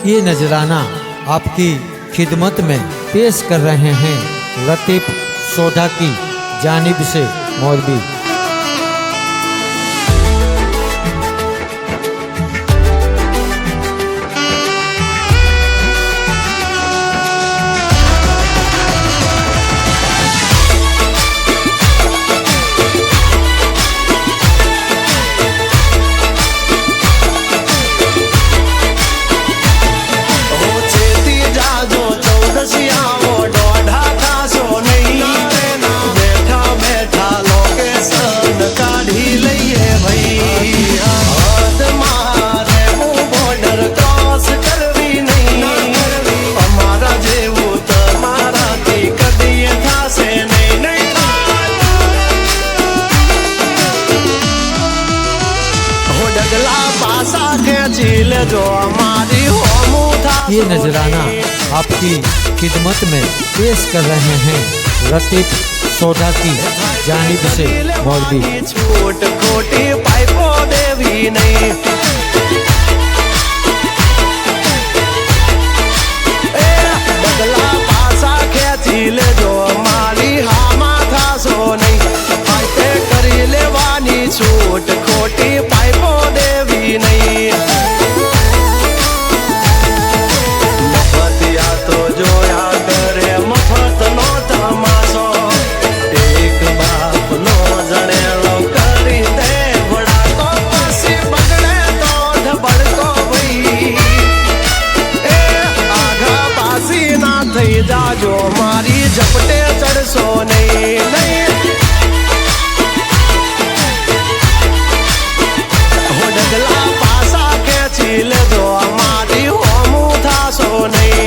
ये नजराना आपकी खिदमत में पेश कर रहे हैं लतीफ सोढ़ा की जानिब से मौलवी। ये नजराना आपकी खिदमत में पेश कर रहे हैं लतीफ सोढ़ा की जानिब से मौलवी। छोट खोटी पाइपो देवी नहीं बदला पासा खेची ले जो मारी हामा था सो नहीं पाइपे करी लेवानी छोट खोटी पाइपो देवी नहीं। जाजो मारी झपटे चढ़सो नहीं हो डगला पासा के छील जो हमारी होमू था सो नहीं।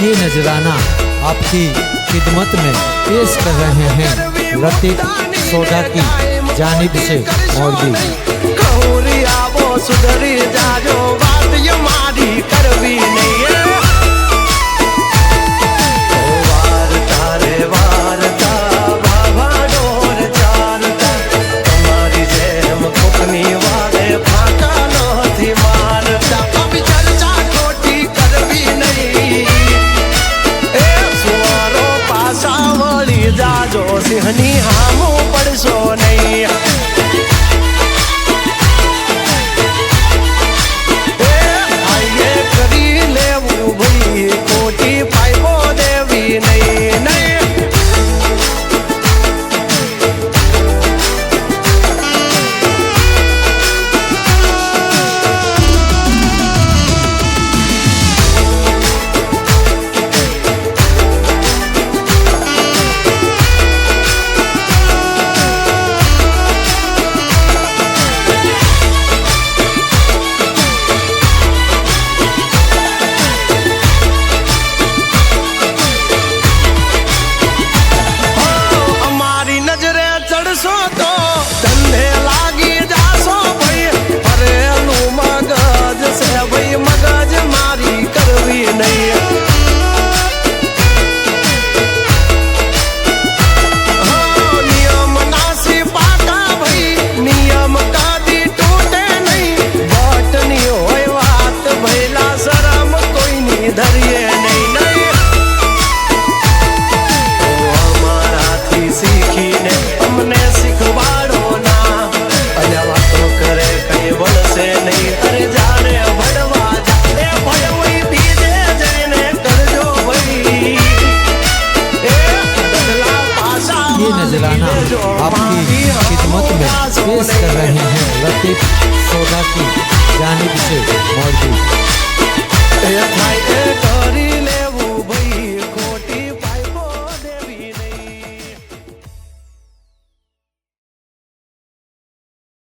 ये नजराना आपकी खिदमत में पेश कर रहे हैं लतीफ सोढ़ा की जानिब से मौलवी। सुधरी जाजो बात ये मारी करवी नहीं है वार तारे वारता बाबा डोर चारता तुम्हारी जेम फुकनी वाले फाका नथी मारता कभी चर्चा खोटी करवी नहीं। जाजो सिंहनी